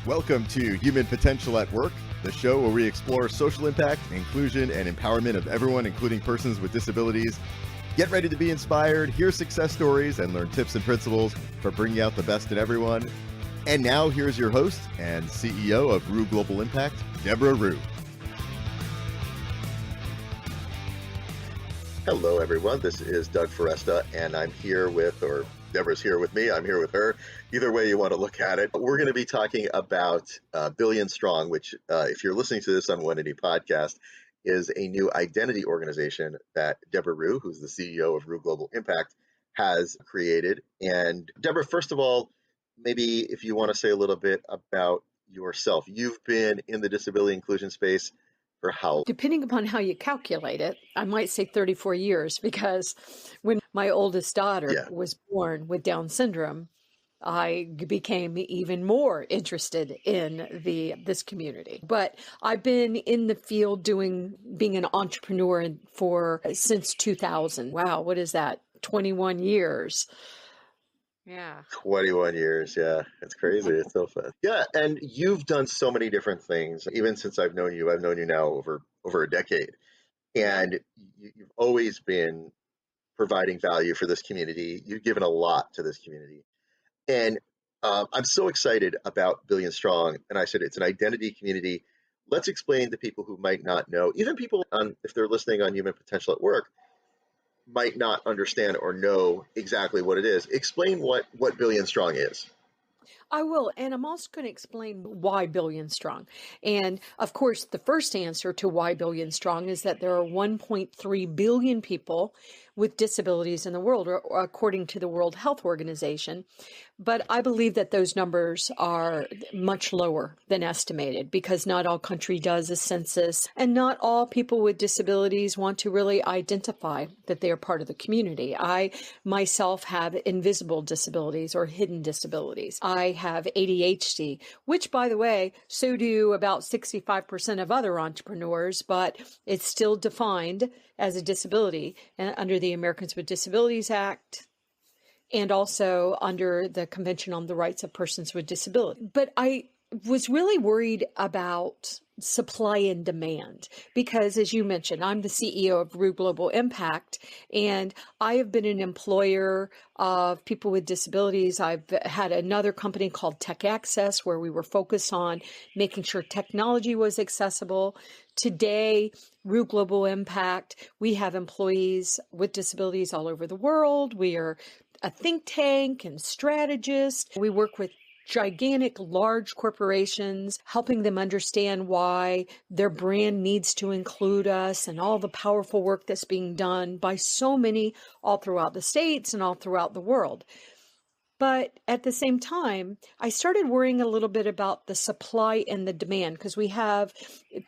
Welcome to Human Potential at Work, the show where we explore social impact, inclusion, and empowerment of everyone, including persons with disabilities. Get ready to be inspired, hear success stories, and learn tips and principles for bringing out the best in everyone. And now, here's your host and CEO of Ruh Global Impact, Debra Ruh. Hello, everyone. This is Doug Foresta, and I'm here with, or Debra's here with me, I'm here with her. Either way you want to look at it. We're going to be talking about Billion Strong, which, if you're listening to this on One Indie Podcast, is a new identity organization that Debra Ruh, who's the CEO of Ruh Global Impact, has created. And Debra, first of all, maybe if you want to say a little bit about yourself. You've been in the disability inclusion space for how long? Depending upon how you calculate it, I might say 34 years, because when my oldest daughter was born with Down syndrome, I became even more interested in this community. But I've been in the field being an entrepreneur since 2000. Wow, what is that? 21 years. Yeah. 21 years. Yeah. It's crazy. It's so fun. Yeah. And you've done so many different things. Even since I've known you now over a decade. And you've always been providing value for this community. You've given a lot to this community. And I'm so excited about Billion Strong. And I said, it's an identity community. Let's explain to people who might not know, even people if they're listening on Human Potential at Work, might not understand or know exactly what it is. Explain what Billion Strong is. I will. And I'm also going to explain why Billion Strong. And of course, the first answer to why Billion Strong is that there are 1.3 billion people with disabilities in the world, or according to the World Health Organization. But I believe that those numbers are much lower than estimated, because not all country does a census, and not all people with disabilities want to really identify that they are part of the community. I myself have invisible disabilities or hidden disabilities. I have ADHD, which, by the way, so do about 65% of other entrepreneurs, but it's still defined as a disability under the Americans with Disabilities Act, and also under the Convention on the Rights of Persons with Disability. But I was really worried about supply and demand, because, as you mentioned, I'm the CEO of Ruh Global Impact, and I have been an employer of people with disabilities. I've had another company called Tech Access, where we were focused on making sure technology was accessible. Today, Ruh Global Impact, we have employees with disabilities all over the world. We are a think tank and strategist. We work with gigantic, large corporations, helping them understand why their brand needs to include us, and all the powerful work that's being done by so many all throughout the States and all throughout the world. But at the same time, I started worrying a little bit about the supply and the demand, because we have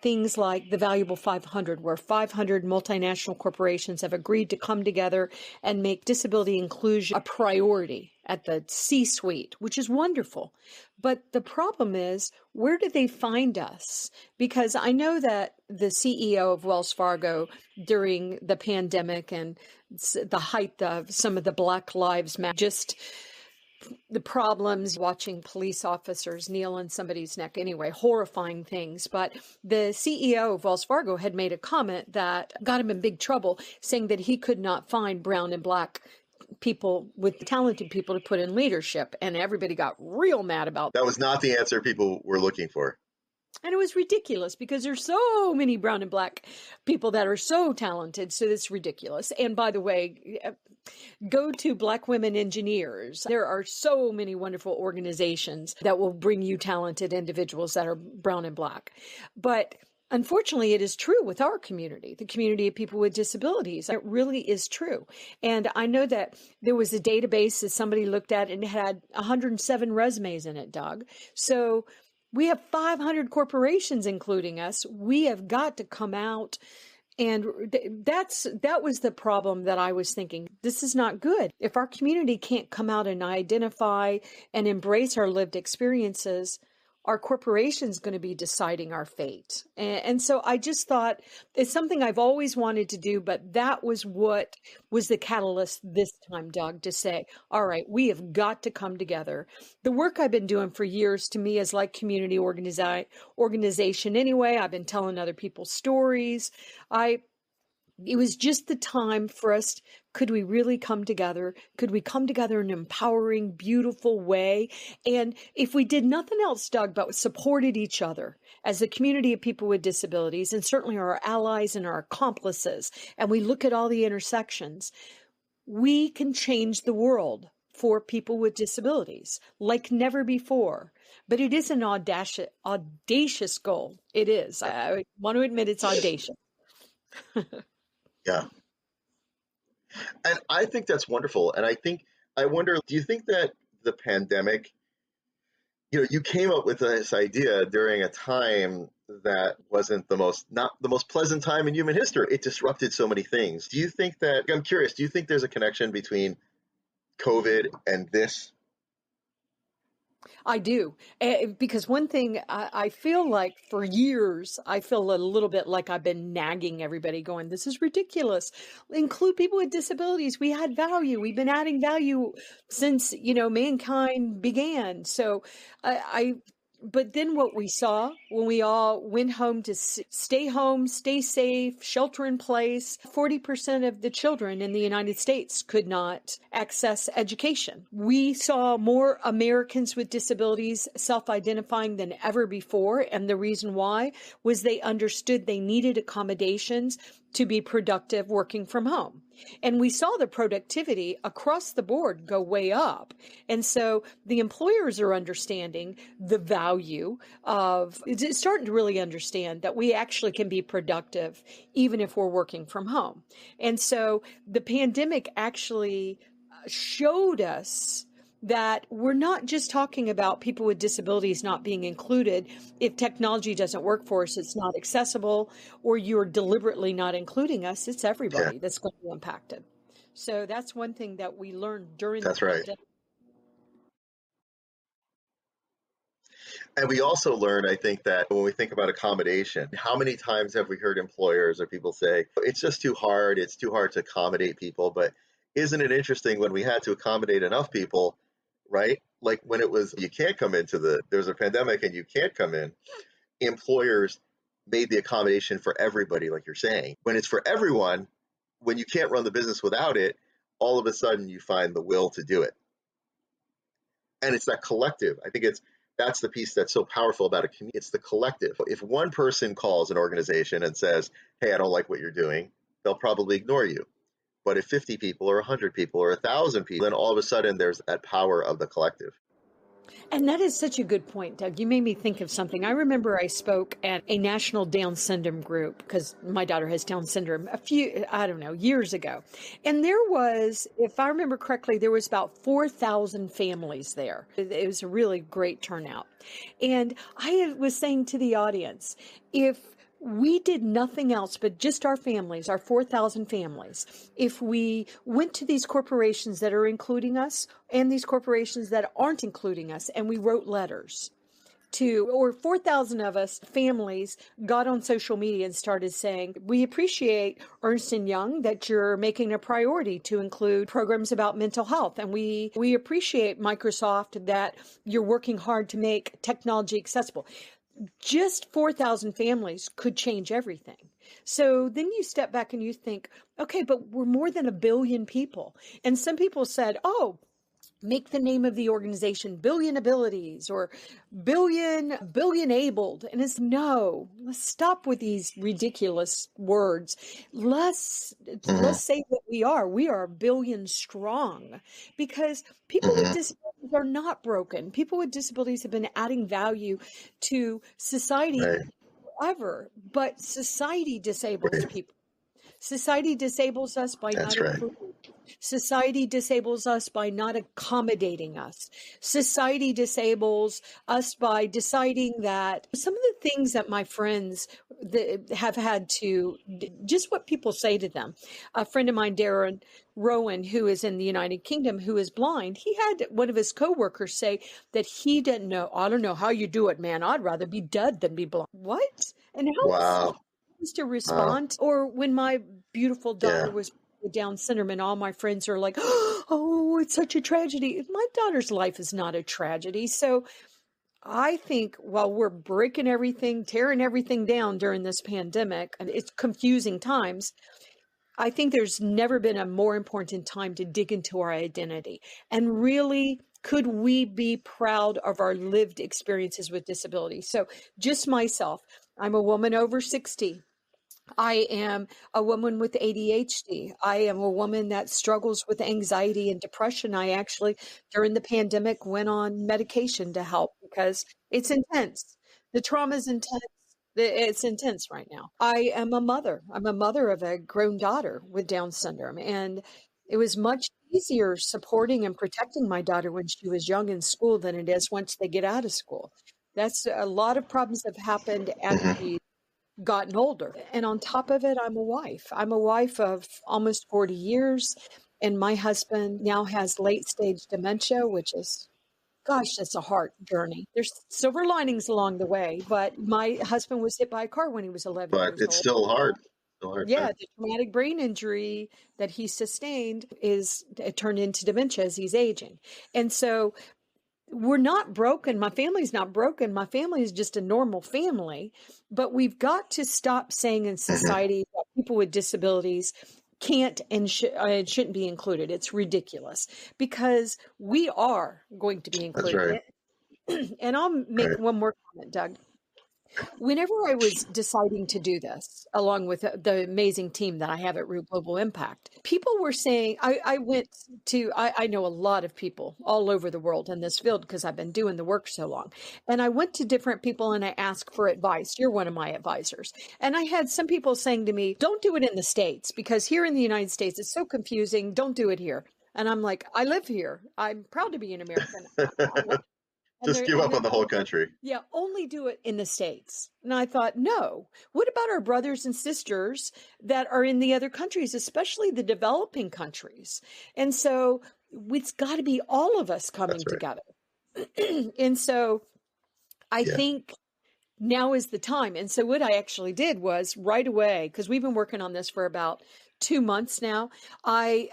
things like the Valuable 500, where 500 multinational corporations have agreed to come together and make disability inclusion a priority at the C-suite, which is wonderful. But the problem is, where do they find us? Because I know that the CEO of Wells Fargo during the pandemic and the height of some of the Black Lives Matter, just the problems watching police officers kneel on somebody's neck, anyway, horrifying things. But the CEO of Wells Fargo had made a comment that got him in big trouble, saying that he could not find brown and black people with talented people to put in leadership. And everybody got real mad about that. That was not the answer people were looking for. And it was ridiculous, because there's so many brown and black people that are so talented. So it's ridiculous. And by the way, go to Black Women Engineers. There are so many wonderful organizations that will bring you talented individuals that are brown and black. But unfortunately, it is true with our community, the community of people with disabilities. It really is true. And I know that there was a database that somebody looked at, and it had 107 resumes in it, Doug. So we have 500 corporations including us. We have got to come out. And that was the problem that I was thinking. This is not good. If our community can't come out and identify and embrace our lived experiences, our corporation's going to be deciding our fate. And so I just thought it's something I've always wanted to do, but that was what was the catalyst this time, Doug, to say, all right, we have got to come together. The work I've been doing for years to me is like community organization anyway. I've been telling other people's stories. It was just the time for us. Could we really come together? Could we come together in an empowering, beautiful way? And if we did nothing else, Doug, but supported each other as a community of people with disabilities, and certainly our allies and our accomplices, and we look at all the intersections, we can change the world for people with disabilities like never before. But it is an audacious goal. It is. I want to admit it's audacious. Yeah. And I think that's wonderful. And I wonder, do you think that the pandemic, you came up with this idea during a time that wasn't not the most pleasant time in human history. It disrupted so many things. Do you think that, I'm curious, do you think there's a connection between COVID and this? I do. Because one thing I feel like for years, I feel a little bit like I've been nagging everybody going, this is ridiculous. Include people with disabilities. We had value. We've been adding value since, mankind began. So but then what we saw when we all went home to stay home, stay safe, shelter in place, 40% of the children in the United States could not access education. We saw more Americans with disabilities self-identifying than ever before. And the reason why was they understood they needed accommodations to be productive working from home. And we saw the productivity across the board go way up. And so the employers are understanding the value of, it's starting to really understand that we actually can be productive even if we're working from home. And so the pandemic actually showed us that we're not just talking about people with disabilities not being included. If technology doesn't work for us, it's not accessible, or you're deliberately not including us, it's everybody that's going to be impacted. So that's one thing that we learned during the pandemic. Right. And we also learn, I think, that when we think about accommodation, how many times have we heard employers or people say, it's just too hard, it's too hard to accommodate people. But isn't it interesting when we had to accommodate enough people, right? Like when it was, you can't come there's a pandemic and you can't come in, employers made the accommodation for everybody, like you're saying. When it's for everyone, when you can't run the business without it, all of a sudden you find the will to do it. And it's that collective. I think that's the piece that's so powerful about a community. It's the collective. If one person calls an organization and says, hey, I don't like what you're doing, they'll probably ignore you. But if 50 people or 100 people or 1,000 people, then all of a sudden there's that power of the collective. And that is such a good point, Doug. You made me think of something. I remember I spoke at a national Down syndrome group because my daughter has Down syndrome years ago. And there was, if I remember correctly, there was about 4,000 families there. It was a really great turnout. And I was saying to the audience, if we did nothing else but just our families, our 4,000 families, if we went to these corporations that are including us and these corporations that aren't including us, and we wrote letters or 4,000 of us families got on social media and started saying, we appreciate Ernst & Young that you're making a priority to include programs about mental health. And we appreciate Microsoft that you're working hard to make technology accessible. Just 4,000 families could change everything. So then you step back and you think, okay, but we're more than 1 billion people. And some people said, oh, make the name of the organization Billion Abilities or billion abled. And it's no, let's stop with these ridiculous words. Let's say that we are 1 billion strong, because people with disabilities are not broken. People with disabilities have been adding value to society forever, but society disables people. Society disables us by not including Society disables us by not accommodating us. Society disables us by deciding that some of the things that my friends have had to, just what people say to them. A friend of mine, Debra Ruh, who is in the United Kingdom, who is blind, he had one of his coworkers say that he didn't know, I don't know how you do it, man. I'd rather be dead than be blind. What? And how is he Wow. supposed to Wow. respond? Or when my beautiful daughter Yeah. was with Down syndrome, and all my friends are like, oh, it's such a tragedy. My daughter's life is not a tragedy. So I think while we're breaking everything, tearing everything down during this pandemic, and it's confusing times, I think there's never been a more important time to dig into our identity and really, could we be proud of our lived experiences with disability? So just myself, I'm a woman over 60. I am a woman with ADHD. I am a woman that struggles with anxiety and depression. I actually, during the pandemic, went on medication to help because it's intense. The trauma is intense. It's intense right now. I am a mother. I'm a mother of a grown daughter with Down syndrome. And it was much easier supporting and protecting my daughter when she was young in school than it is once they get out of school. That's a lot of problems have happened as Hmm. she gotten older. And on top of it, I'm a wife. I'm a wife of almost 40 years. And my husband now has late stage dementia, which is, gosh, that's a hard journey. There's silver linings along the way. But my husband was hit by a car when he was 11 But years it's old. still hard. Still hard Yeah, time. the traumatic brain injury that he sustained is it turned into dementia as he's aging. And so we're not broken. My family's not broken. My family is just a normal family. But we've got to stop saying in Hmm. society that people with disabilities can't and shouldn't be included. It's ridiculous because we are going to be That's included. right. And I'll make Right. one more comment, Doug. Whenever I was deciding to do this, along with the amazing team that I have at Root Global Impact, people were saying, I know a lot of people all over the world in this field because I've been doing the work so long. And I went to different people and I asked for advice. You're one of my advisors. And I had some people saying to me, don't do it in the States because here in the United States, it's so confusing. Don't do it here. And I'm like, I live here. I'm proud to be an American. And Just they're, give and up they're on the whole country. yeah, only do it in the States. And I thought, no. What about our brothers and sisters that are in the other countries, especially the developing countries? And so it's got to be all of us That's coming right. together. And so I Yeah. think now is the time. And so what I actually did was right away, because we've been working on this for about 2 months now, I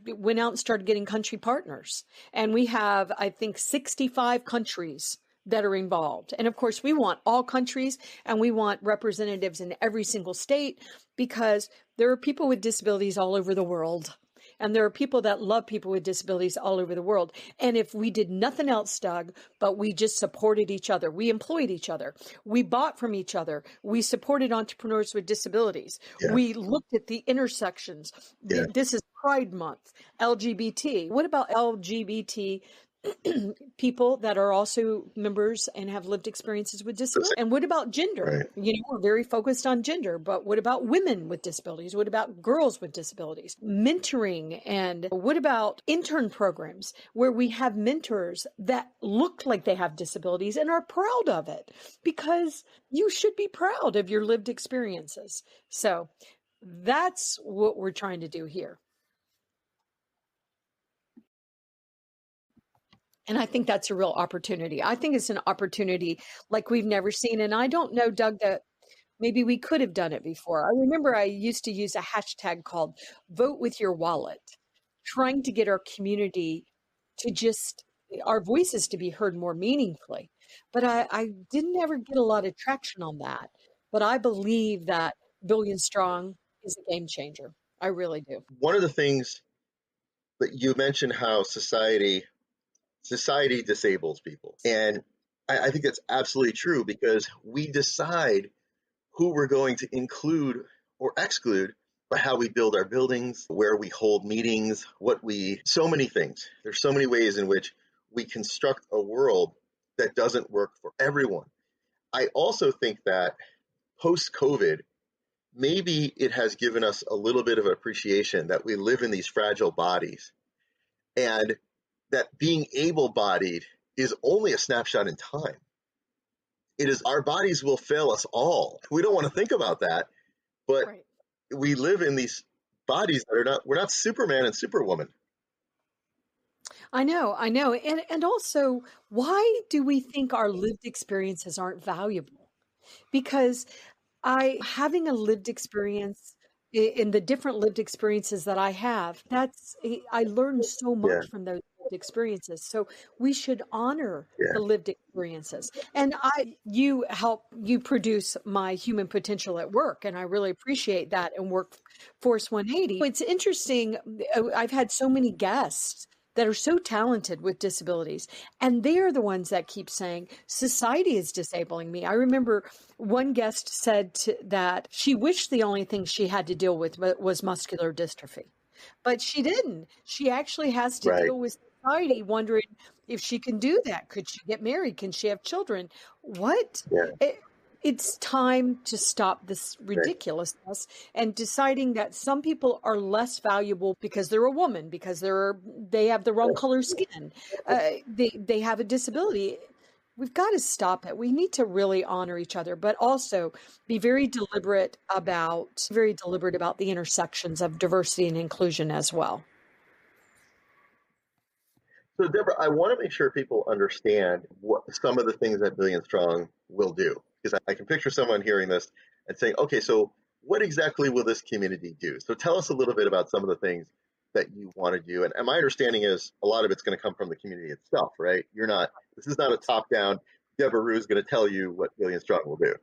went out and started getting country partners. And we have, I think, 65 countries that are involved. And of course, we want all countries and we want representatives in every single state because there are people with disabilities all over the world. And there are people that love people with disabilities all over the world. And if we did nothing else, Doug, but we just supported each other, we employed each other, we bought from each other, we supported entrepreneurs with disabilities, Yeah. we looked at the intersections. Yeah. This is Pride Month, LGBT. What about LGBT people that are also members and have lived experiences with disability? And what about gender? Right. You know, we're very focused on gender, but what about women with disabilities? What about girls with disabilities? Mentoring, and what about intern programs where we have mentors that look like they have disabilities and are proud of it? Because you should be proud of your lived experiences. So that's what we're trying to do here. And I think that's a real opportunity. I think it's an opportunity like we've never seen. And I don't know, Doug, that maybe we could have done it before. I remember I used to use a hashtag called Vote with Your Wallet, trying to get our community to just, our voices to be heard more meaningfully. But I didn't ever get a lot of traction on that. But I believe that Billion Strong is a game changer. I really do. One of the things that you mentioned how society disables people, and I think that's absolutely true because we decide who we're going to include or exclude by how we build our buildings, where we hold meetings, so many things. There's so many ways in which we construct a world that doesn't work for everyone. I also think that post COVID, maybe it has given us a little bit of appreciation that we live in these fragile bodies, and that being able bodied is only a snapshot in time. It is, our bodies will fail us all. We don't want to think about that, but Right. we live in these bodies that are not, we're not Superman and Superwoman. I know, I know. And also, why do we think our lived experiences aren't valuable? Because I having a lived experience in the different lived experiences that I have, I learned so Yeah, much from those lived experiences. So we should honor yeah, the lived experiences. And you produce my human potential at work, and I really appreciate that in Workforce 180. It's interesting. I've had so many guests that are so talented with disabilities, and they're the ones that keep saying society is disabling me. I remember one guest said that she wished the only thing she had to deal with was muscular dystrophy, but she didn't. She actually has to right. deal with society wondering if she can do that. Could she get married? Can she have children? What? Yeah, It's time to stop this right. ridiculousness and deciding that some people are less valuable because they're a woman, because they have the wrong color skin, they have a disability. We've got to stop it. We need to really honor each other, but also be very deliberate about the intersections of diversity and inclusion as well. So, Deborah, I want to make sure people understand what some of the things that Billion Strong will do, because I can picture someone hearing this and saying, "Okay, so what exactly will this community do?" So, tell us a little bit about some of the things that you want to do. And my understanding is a lot of it's going to come from the community itself, right? You're not. This is not a top-down. Debra Ruh is going to tell you what Billion Strong will do.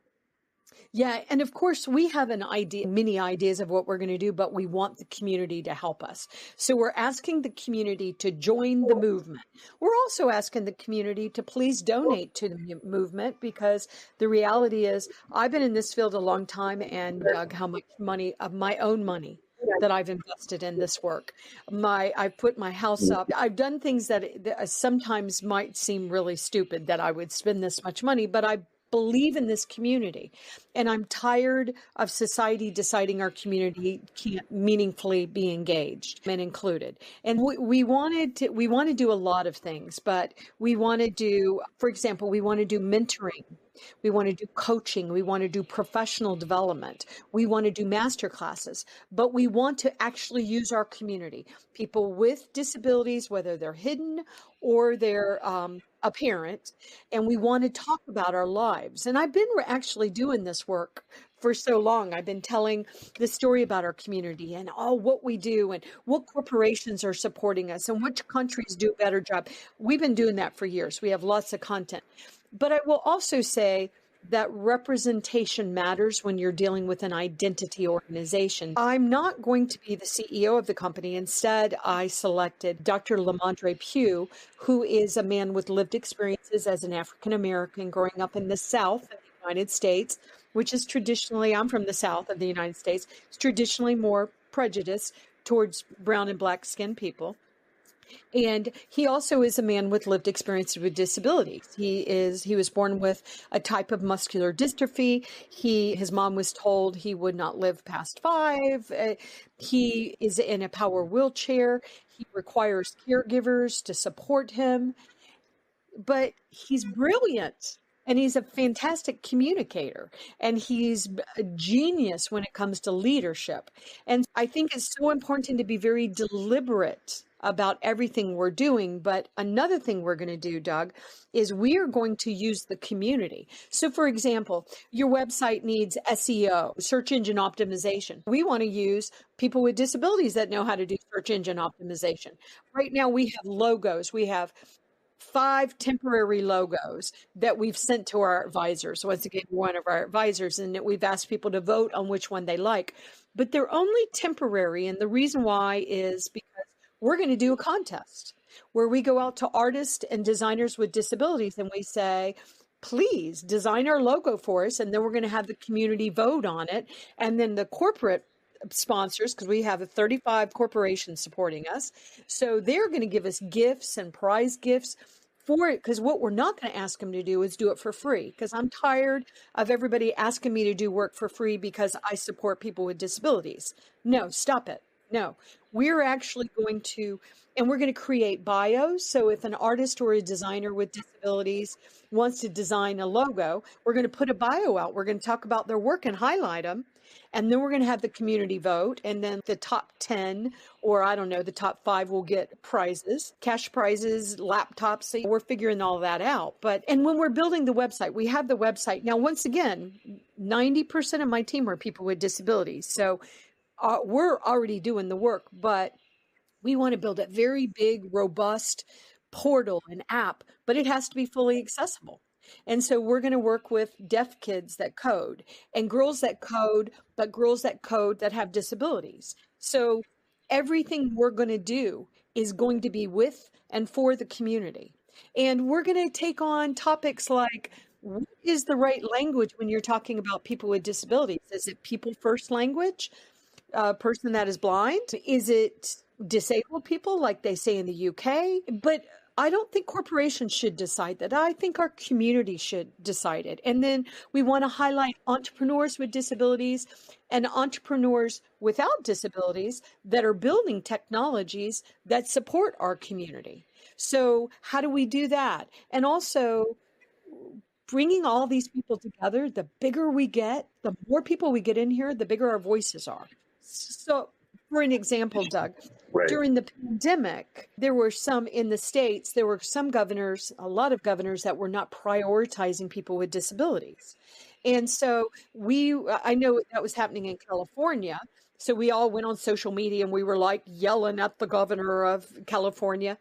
Yeah, and of course, we have an idea, many ideas of what we're going to do, but we want the community to help us. So we're asking the community to join the movement. We're also asking the community to please donate to the movement, because the reality is, I've been in this field a long time, and Doug, how much money of my own money that I've invested in this work. I've put my house up. I've done things that sometimes might seem really stupid, that I would spend this much money, but I believe in this community. And I'm tired of society deciding our community can't meaningfully be engaged and included. And we want to do a lot of things, but we want to do, for example, we want to do mentoring. We want to do coaching. We want to do professional development. We want to do master classes, but we want to actually use our community. People with disabilities, whether they're hidden or they're apparent, and we want to talk about our lives. And I've been actually doing this work for so long. I've been telling the story about our community and all what we do and what corporations are supporting us and which countries do a better job. We've been doing that for years. We have lots of content. But I will also say that representation matters when you're dealing with an identity organization. I'm not going to be the CEO of the company. Instead, I selected Dr. Lamondre Pugh, who is a man with lived experiences as an African American growing up in the South of the United States, which is traditionally, I'm from the South of the United States, it's traditionally more prejudice towards brown and black skinned people. And he also is a man with lived experience with disabilities. He was born with a type of muscular dystrophy. His mom was told he would not live past 5. He is in a power wheelchair. He requires caregivers to support him, but he's brilliant. And he's a fantastic communicator, and he's a genius when it comes to leadership. And I think it's so important to be very deliberate about everything we're doing. But another thing we're going to do, Doug, is we are going to use the community. So for example, your website needs SEO, search engine optimization. We want to use people with disabilities that know how to do search engine optimization. Right now we have logos. We have 5 temporary logos that we've sent to our advisors. Once again, one of our advisors, and we've asked people to vote on which one they like, but they're only temporary. And the reason why is because we're going to do a contest where we go out to artists and designers with disabilities and we say, please design our logo for us. And then we're going to have the community vote on it. And then the corporate sponsors, because we have 35 corporations supporting us, so they're going to give us gifts and prize gifts for it, because what we're not going to ask them to do is do it for free, because I'm tired of everybody asking me to do work for free because I support people with disabilities. No, stop it. No, we're actually going to, and we're going to create bios. So if an artist or a designer with disabilities wants to design a logo, we're going to put a bio out. We're going to talk about their work and highlight them. And then we're going to have the community vote. And then the top 10, or I don't know, the top 5 will get prizes, cash prizes, laptops. So we're figuring all that out. And when we're building the website, we have the website. Now, once again, 90% of my team are people with disabilities. So we're already doing the work, but we want to build a very big, robust portal and app, but it has to be fully accessible. And so we're going to work with deaf kids that code and girls that code, but girls that code that have disabilities. So everything we're going to do is going to be with and for the community. And we're going to take on topics like, what is the right language when you're talking about people with disabilities? Is it people first language? A person that is blind? Is it disabled people like they say in the UK? But I don't think corporations should decide that. I think our community should decide it. And then we want to highlight entrepreneurs with disabilities and entrepreneurs without disabilities that are building technologies that support our community. So how do we do that? And also, bringing all these people together, the bigger we get, the more people we get in here, the bigger our voices are. So, for an example, Doug, Right. during the pandemic, there were some in the States, there were some governors, a lot of governors that were not prioritizing people with disabilities. And so I know that was happening in California. So we all went on social media and we were like yelling at the governor of California,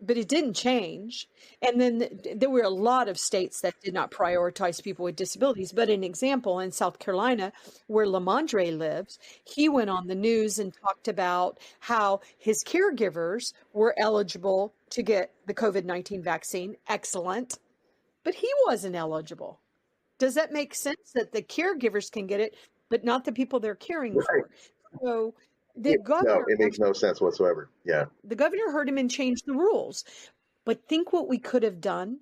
but it didn't change. And then there were a lot of states that did not prioritize people with disabilities. But an example, in South Carolina, where Lamondre lives, he went on the news and talked about how his caregivers were eligible to get the COVID-19 vaccine. Excellent. But he wasn't eligible. Does that make sense that the caregivers can get it, but not the people they're caring Right. for? So the Yeah, no, governor it makes no sense whatsoever. Yeah. the governor heard him and changed the rules. But think what we could have done.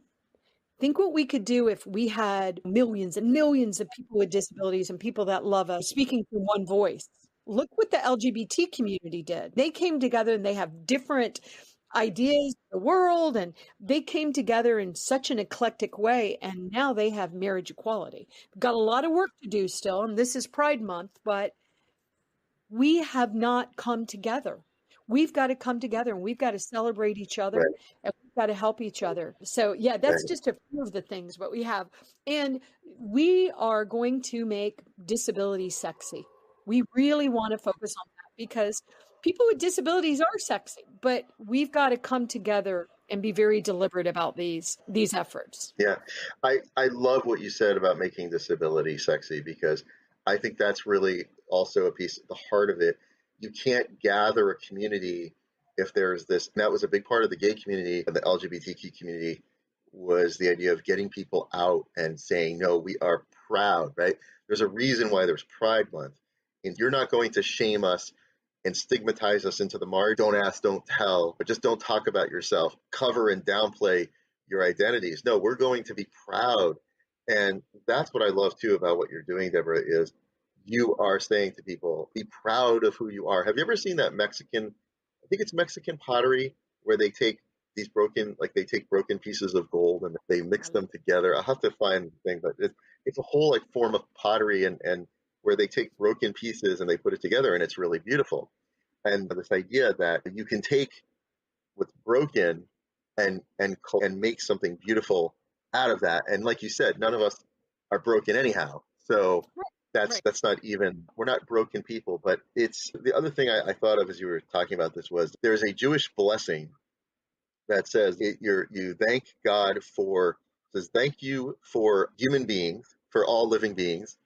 Think what we could do if we had millions and millions of people with disabilities and people that love us speaking from one voice. Look what the LGBT community did. They came together and they have different ideas of the world, and they came together in such an eclectic way, and now they have marriage equality. We've got a lot of work to do still, and this is Pride Month, but we have not come together. We've got to come together and we've got to celebrate each other Right. and we've got to help each other. So, yeah, that's Right. just a few of the things what we have. And we are going to make disability sexy. We really want to focus on that because people with disabilities are sexy, but we've got to come together and be very deliberate about these efforts. Yeah. I love what you said about making disability sexy because I think that's really also a piece at the heart of it. You can't gather a community if there's this, and that was a big part of the gay community and the LGBTQ community was the idea of getting people out and saying, no, we are proud, right? There's a reason why there's Pride Month. And you're not going to shame us and stigmatize us into the margin. Don't ask, don't tell, but just don't talk about yourself, cover and downplay your identities. No, we're going to be proud. And that's what I love too about what you're doing, Deborah, is you are saying to people, be proud of who you are. Have you ever seen that Mexican, I think it's Mexican pottery, where they take these broken, like they take broken pieces of gold and they mix them together. I'll have to find the thing, but it's a whole like form of pottery and where they take broken pieces and they put it together and it's really beautiful. And this idea that you can take what's broken and make something beautiful out of that. And like you said, none of us are broken anyhow. So Right. that's not even, we're not broken people. But it's the other thing I thought of as you were talking about this was there's a Jewish blessing that says you thank God for, says thank you for human beings, for all living beings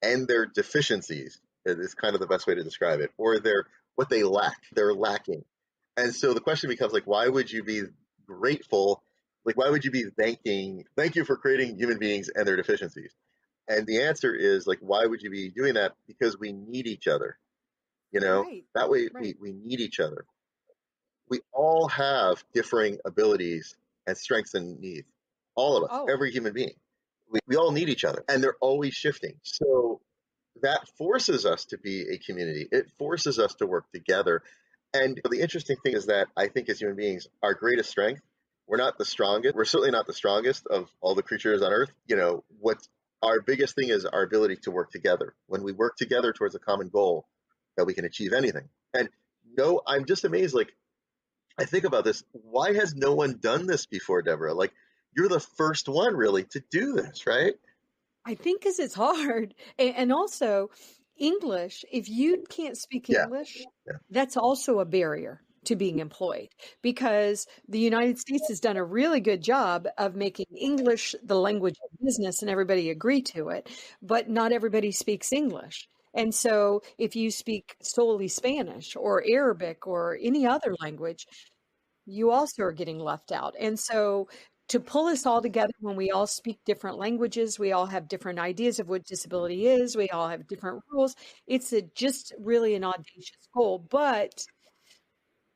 and their deficiencies is kind of the best way to describe it, or their what they lack, they're lacking. And so the question becomes like, why would you be grateful? Like, why would you be thank you for creating human beings and their deficiencies? And the answer is like, why would you be doing that? Because we need each other, you know, Right. that way Right. we need each other. We all have differing abilities and strengths and needs. All of us, Oh, every human being. We all need each other, and they're always shifting. So that forces us to be a community. It forces us to work together. And the interesting thing is that I think as human beings, our greatest strength, we're not the strongest. We're certainly not the strongest of all the creatures on earth. What our biggest thing is our ability to work together. When we work together towards a common goal, that we can achieve anything. And no, I'm just amazed. Like, I think about this. Why has no one done this before, Deborah? Like, you're the first one really to do this, right? I think because it's hard. And also, English, if you can't speak Yeah. English, Yeah. that's also a barrier to being employed because the United States has done a really good job of making English the language of business and everybody agree to it, but not everybody speaks English. And so if you speak solely Spanish or Arabic or any other language, you also are getting left out. And so to pull us all together when we all speak different languages, we all have different ideas of what disability is, we all have different rules. It's just really an audacious goal. But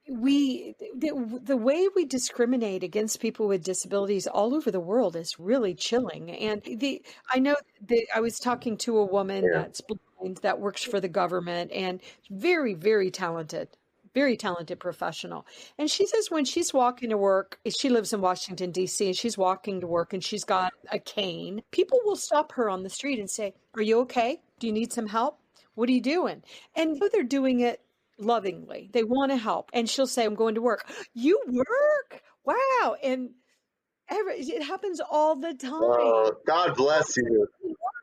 the way we discriminate against people with disabilities all over the world is really chilling. And I know that I was talking to a woman Yeah. that's blind that works for the government and very, very talented professional. And she says when she's walking to work, she lives in Washington, D.C., and she's walking to work and she's got a cane. People will stop her on the street and say, "Are you okay? Do you need some help? What are you doing?" And they're doing it lovingly. They want to help. And she'll say, "I'm going to work." "You work? Wow." And it happens all the time. God bless you.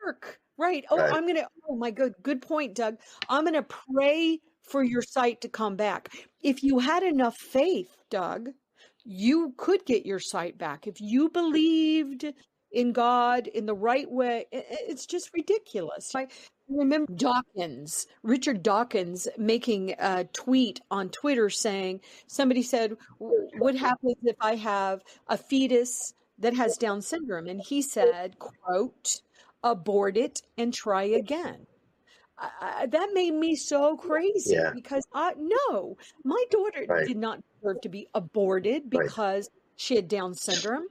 Work. Right. Oh, Right. oh my good point, Doug. I'm going to pray for your sight to come back. If you had enough faith, Doug, you could get your sight back. If you believed in God in the right way, it's just ridiculous. I remember Richard Dawkins making a tweet on Twitter saying, somebody said, "What happens if I have a fetus that has Down syndrome?" And he said, quote, "Abort it and try again." That made me so crazy Yeah. because no, my daughter Right. did not deserve to be aborted Right. because she had Down syndrome.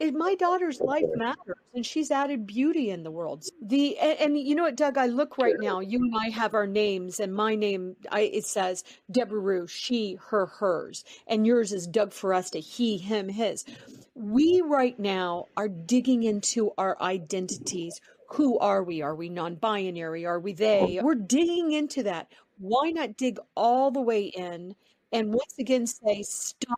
My daughter's life matters, and she's added beauty in the world. And you know what, Doug? I look right now. You and I have our names, and my name it says Debra Ruh, she, her, hers, and yours is Doug Foresta, he, him, his. We right now are digging into our identities. Who are we? Are we non-binary? Are we they? We're digging into that. Why not dig all the way in and once again say, stop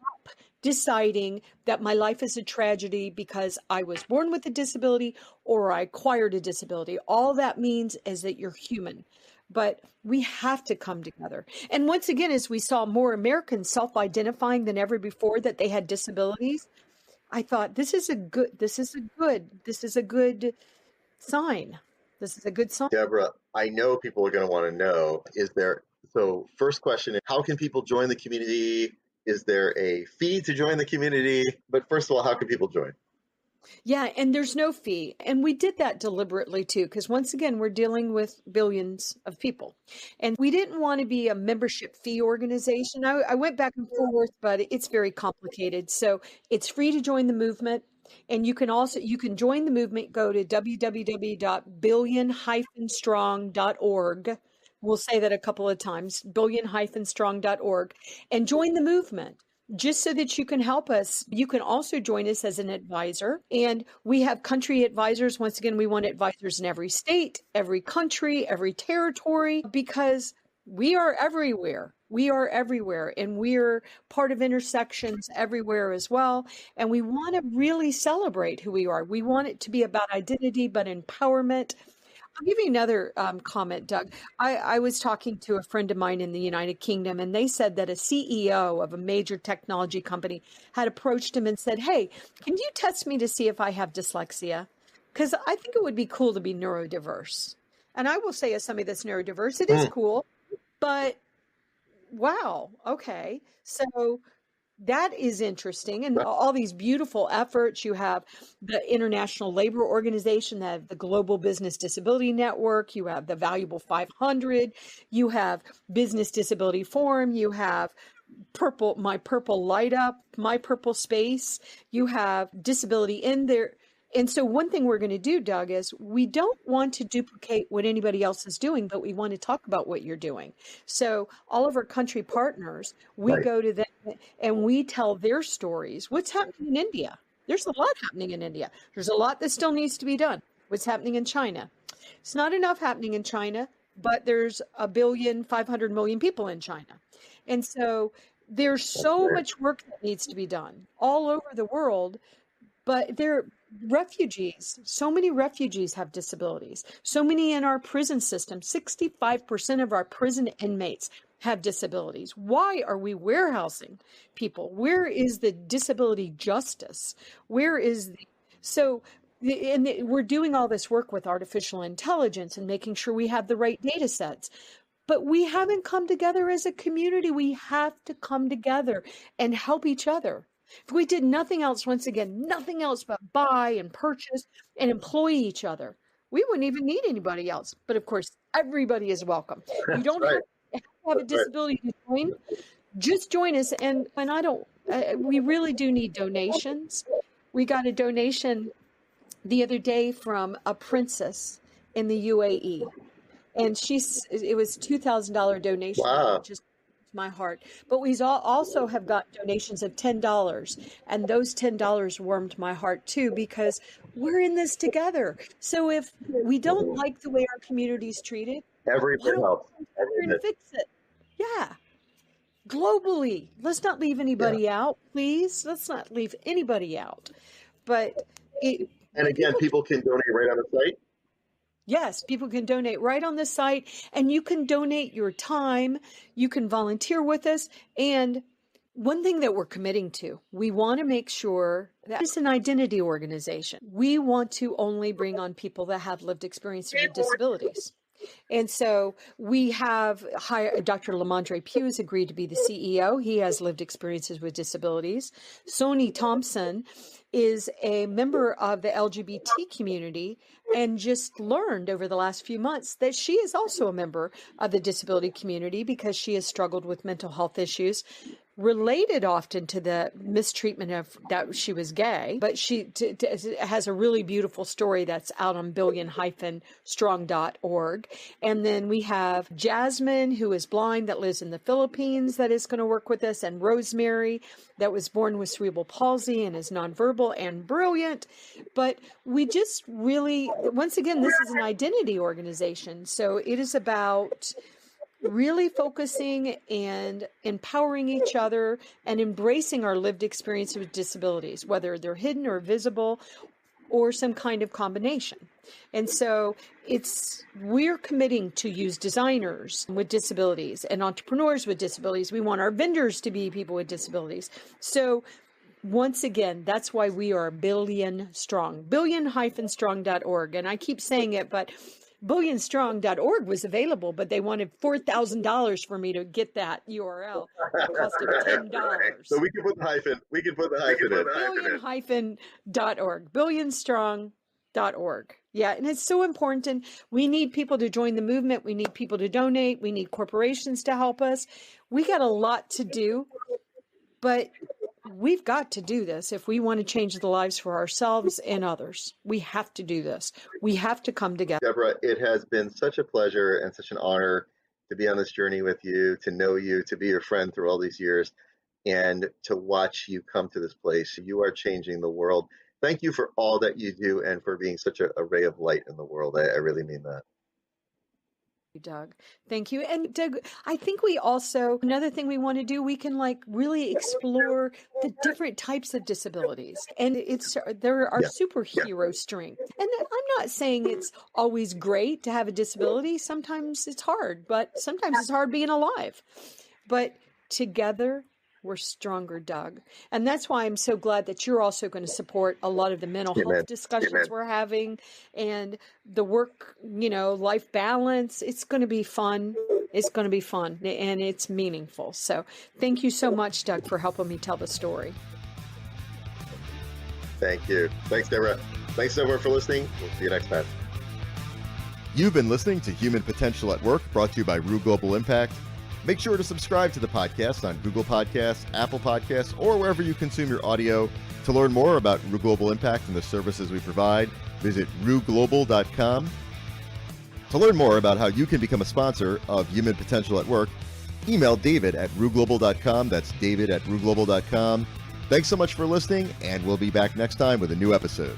deciding that my life is a tragedy because I was born with a disability or I acquired a disability. All that means is that you're human. But we have to come together. And once again, as we saw more Americans self-identifying than ever before that they had disabilities, I thought this is a good sign. This is a good sign. Deborah, I know people are going to want to know, so first question, how can people join the community? Is there a fee to join the community? But first of all, how can people join? Yeah, and there's no fee. And we did that deliberately too, because once again, we're dealing with billions of people. And we didn't want to be a membership fee organization. I went back and forth, but it's very complicated. So it's free to join the movement. And you can join the movement, go to www.billion-strong.org. We'll say that a couple of times, billion-strong.org, and join the movement just so that you can help us. You can also join us as an advisor. And we have country advisors. Once again, we want advisors in every state, every country, every territory, because we are everywhere. We are everywhere. And we're part of intersections everywhere as well. And we want to really celebrate who we are. We want it to be about identity, but empowerment. I'll give you another comment, Doug. I was talking to a friend of mine in the United Kingdom, and they said that a CEO of a major technology company had approached him and said, "Hey, can you test me to see if I have dyslexia? Because I think it would be cool to be neurodiverse." And I will say, as somebody that's neurodiverse, it is cool, but wow, okay. So that is interesting. And all these beautiful efforts. You have the International Labor Organization, that the Global Business Disability Network, you have the Valuable 500, you have Business Disability Forum, you have my purple light up, my purple space. You have disability in there. And so one thing we're going to do, Doug, is we don't want to duplicate what anybody else is doing, but we want to talk about what you're doing. So all of our country partners, we Right. go to them and we tell their stories. What's happening in India? There's a lot happening in India. There's a lot that still needs to be done. What's happening in China? It's not enough happening in China, but there's 1,500,000,000 people in China. And so there's so much work that needs to be done all over the world. But they're refugees. So many refugees have disabilities. So many in our prison system. 65% of our prison inmates have disabilities. Why are we warehousing people? Where is the disability justice? Where is we're doing all this work with artificial intelligence and making sure we have the right data sets. But we haven't come together as a community. We have to come together and help each other. If we did nothing else, once again, nothing else but buy and purchase and employ each other, we wouldn't even need anybody else. But of course, everybody is welcome. You don't have to have a disability to join. Just join us. And we really do need donations. We got a donation the other day from a princess in the UAE. And it was $2,000 donation. Wow. Just my heart. But we also have got donations of $10, and those $10 warmed my heart too, because we're in this together. So if we don't like the way our community is treated, Every bit helps. we're going to fix it. Yeah. Globally, let's not leave anybody out, please. Let's not leave anybody out. But and again, people can donate right on the site. Yes, people can donate right on the site, and you can donate your time. You can volunteer with us. And one thing that we're committing to, we want to make sure that it's an identity organization. We want to only bring on people that have lived experiences with disabilities. And so we have hired Dr. Lamondre Pugh has agreed to be the CEO. He has lived experiences with disabilities. Soni Thompson is a member of the LGBT community and just learned over the last few months that she is also a member of the disability community because she has struggled with mental health issues related often to the mistreatment of that she was gay, but she has a really beautiful story that's out on billion-strong.org. And then we have Jasmine, who is blind, that lives in the Philippines, that is going to work with us, and Rosemary, that was born with cerebral palsy and is nonverbal and brilliant. But we just really, once again, this is an identity organization. So it is about really focusing and empowering each other and embracing our lived experience with disabilities, whether they're hidden or visible or some kind of combination. And so we're committing to use designers with disabilities and entrepreneurs with disabilities. We want our vendors to be people with disabilities. So once again, that's why we are billion strong, billion-strong.org. And I keep saying it, but billionstrong.org was available, but they wanted $4,000 for me to get that URL. It cost them $10. So we can put the hyphen. We can put the hyphen in. Billion-.org. Billionstrong.org. Yeah, and it's so important. We need people to join the movement. We need people to donate. We need corporations to help us. We got a lot to do, but we've got to do this if we want to change the lives for ourselves and others. We have to do this. We have to come together. Debra, it has been such a pleasure and such an honor to be on this journey with you, to know you, to be your friend through all these years, and to watch you come to this place. You are changing the world. Thank you for all that you do and for being such a ray of light in the world. I really mean that. Doug. Thank you. And Doug, I think we also, another thing we want to do, we can really explore the different types of disabilities. And there are superhero strength. And I'm not saying it's always great to have a disability. Sometimes it's hard, but sometimes it's hard being alive. But together, we're stronger, Doug. And that's why I'm so glad that you're also going to support a lot of the mental health discussions we're having and the work, life balance. It's going to be fun. It's going to be fun and it's meaningful. So thank you so much, Doug, for helping me tell the story. Thank you. Thanks, Debra. Thanks, everyone, for listening. We'll see you next time. You've been listening to Human Potential at Work, brought to you by Ruh Global Impact. Make sure to subscribe to the podcast on Google Podcasts, Apple Podcasts, or wherever you consume your audio. To learn more about Ruh Global Impact and the services we provide, visit ruhglobal.com. To learn more about how you can become a sponsor of Human Potential at Work, email David at ruhglobal.com. That's David at ruhglobal.com. Thanks so much for listening, and we'll be back next time with a new episode.